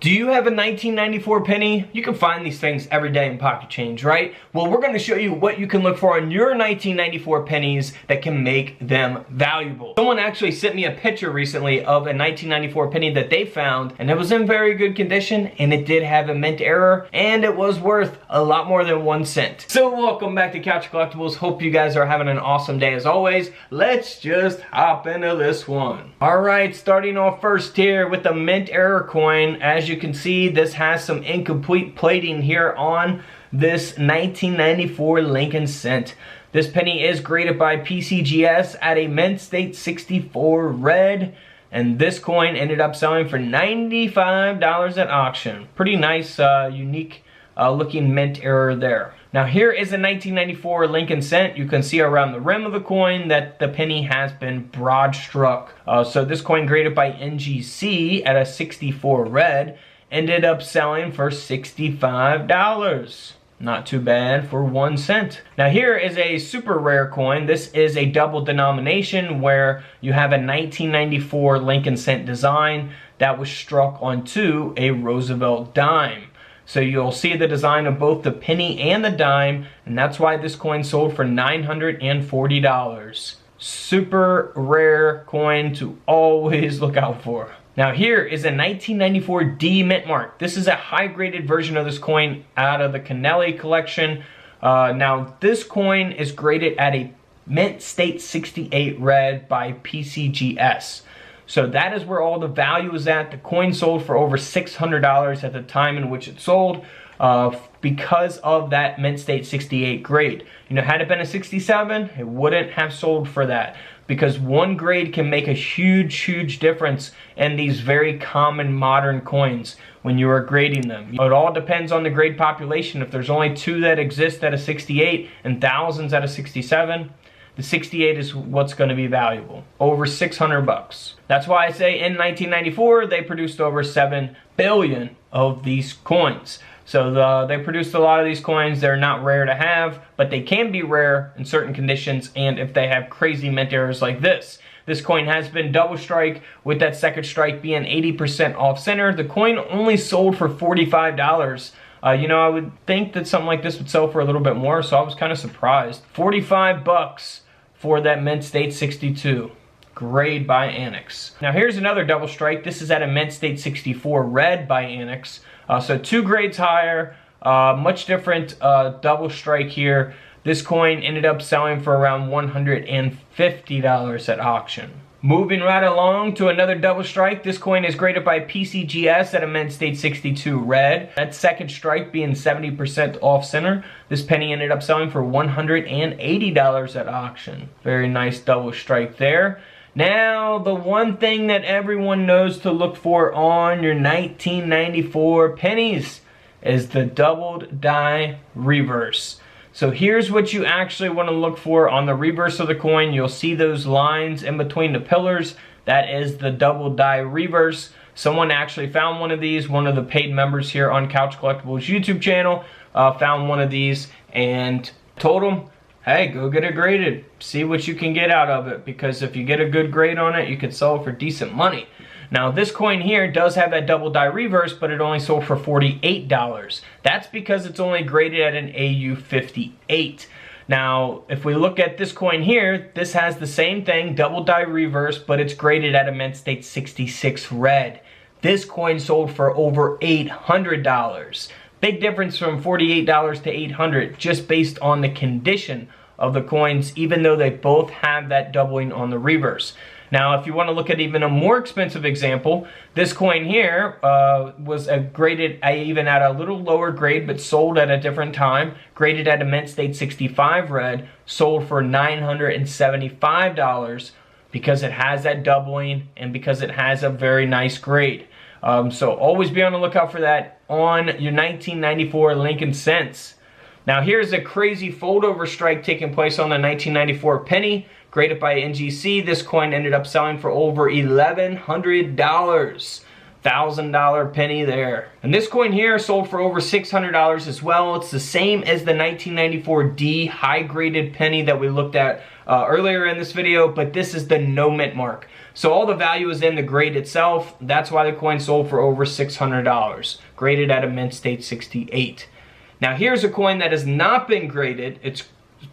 Do you have a 1994 penny? You can find these things every day in pocket change, right? Well, we're going to show you what you can look for on your 1994 pennies that can make them valuable. Someone actually sent me a picture recently of a 1994 penny that they found, and it was in very good condition, and it did have a mint error, and it was worth a lot more than 1 cent. So welcome back to Couch Collectibles. Hope you guys are having an awesome day as always. Let's just hop into this one. All right, starting off first here with the mint error coin. As you can see, this has some incomplete plating here on this 1994 Lincoln cent. This penny is graded by PCGS at a mint state 64 red, and this coin ended up selling for $95 at auction. Pretty nice, unique looking mint error there. Now here is a 1994 Lincoln cent. You can see around the rim of the coin that the penny has been broad struck. So this coin graded by NGC at a 64 red ended up selling for $65. Not too bad for 1 cent. Now here is a super rare coin. This is a double denomination where you have a 1994 Lincoln cent design that was struck onto a Roosevelt dime. So you'll see the design of both the penny and the dime, and that's why this coin sold for $940. Super rare coin to always look out for. Now here is a 1994 D mint mark. This is a high graded version of this coin out of the Kennelly collection. Now this coin is graded at a mint state 68 red by PCGS. So that is where all the value is at. The coin sold for over $600 at the time in which it sold because of that mint state 68 grade. You know, had it been a 67, it wouldn't have sold for that, because one grade can make a huge difference in these very common modern coins when you are grading them. It all depends on the grade population. If there's only 2 that exist at a 68 and thousands at a 67, the 68 is what's going to be valuable. Over 600 bucks. That's why I say in 1994 they produced over 7 billion of these coins. So they produced a lot of these coins. They're not rare to have, but they can be rare in certain conditions and if they have crazy mint errors like this. This coin has been double strike, with that second strike being 80% off center. The coin only sold for $45. You know, I would think that something like this would sell for a little bit more, so I was kind of surprised. 45 bucks for that mint state 62. Grade by Annex. Now here's another double strike. This is at a mint state 64 red by Annex. So 2 grades higher, much different double strike here. This coin ended up selling for around $150 at auction. Moving right along to another double strike. This coin is graded by PCGS at a mint state 62 red. That second strike being 70% off center. This penny ended up selling for $180 at auction. Very nice double strike there. Now, the one thing that everyone knows to look for on your 1994 pennies is the doubled die reverse. So here's what you actually want to look for on the reverse of the coin. You'll see those lines in between the pillars. That is the double die reverse. Someone actually found one of these. One of the paid members here on Couch Collectibles YouTube channel found one of these and told them, hey, go get it graded. See what you can get out of it, because if you get a good grade on it, you could sell it for decent money. Now this coin here does have that double die reverse, but it only sold for $48. That's because it's only graded at an AU 58. Now, if we look at this coin here, this has the same thing, double die reverse, but it's graded at a mint state 66 red. This coin sold for over $800. Big difference from $48 to $800 just based on the condition of the coins, even though they both have that doubling on the reverse. Now, if you want to look at even a more expensive example, this coin here was graded even at a little lower grade, but sold at a different time. Graded at a mint state 65 red, sold for $975 because it has that doubling and because it has a very nice grade. So always be on the lookout for that on your 1994 Lincoln cents. Now here's a crazy fold over strike taking place on the 1994 penny. Graded by NGC, this coin ended up selling for over $1,100. $1,000 penny there. And this coin here sold for over $600 as well. It's the same as the 1994 D high graded penny that we looked at earlier in this video, but this is the no mint mark. So all the value is in the grade itself. That's why the coin sold for over $600, graded at a mint state 68. Now here's a coin that has not been graded. It's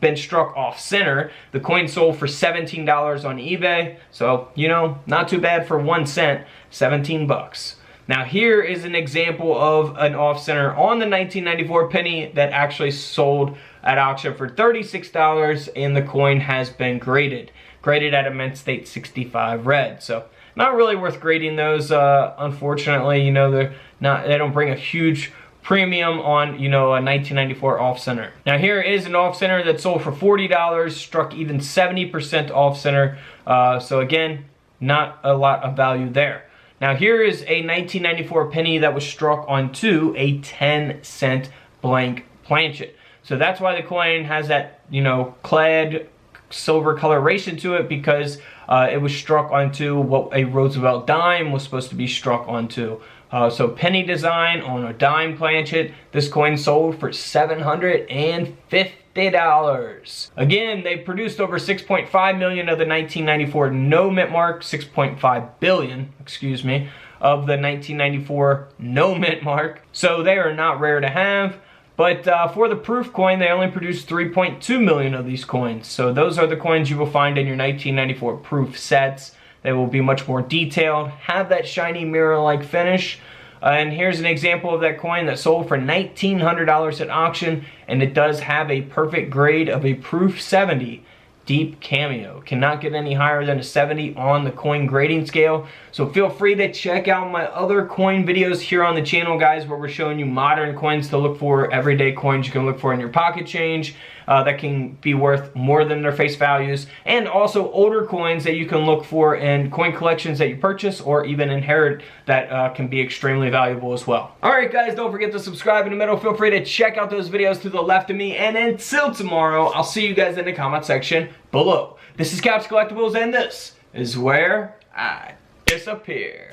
been struck off center. The coin sold for $17 on eBay. So, you know, not too bad for 1 cent, 17 bucks. Now here is an example of an off center on the 1994 penny that actually sold at auction for $36, and the coin has been graded at a mint state 65 red. So not really worth grading those, unfortunately. You know, they don't bring a huge premium on, you know, a 1994 off center. Now here is an off center that sold for $40, struck even 70% off center. So again, not a lot of value there. Now here is a 1994 penny that was struck onto a 10-cent blank planchet. So that's why the coin has that, you know, clad silver coloration to it, because it was struck onto what a Roosevelt dime was supposed to be struck onto. So penny design on a dime planchet. This coin sold for $750. Again, they produced over 6.5 million of the 1994 no mint mark, 6.5 billion, excuse me, of the 1994 no mint mark. So they are not rare to have. But for the proof coin, they only produced 3.2 million of these coins. So those are the coins you will find in your 1994 proof sets. They will be much more detailed, have that shiny mirror-like finish. And here's an example of that coin that sold for $1,900 at auction, and it does have a perfect grade of a proof 70. Deep cameo. Cannot get any higher than a 70 on the coin grading scale. So feel free to check out my other coin videos here on the channel, guys, where we're showing you modern coins to look for, everyday coins you can look for in your pocket change that can be worth more than their face values, and also older coins that you can look for in coin collections that you purchase or even inherit that can be extremely valuable as well. Alright guys, don't forget to subscribe in the middle. Feel free to check out those videos to the left of me, and until tomorrow, I'll see you guys in the comment section below. This is Collectibles, and this is where I disappear.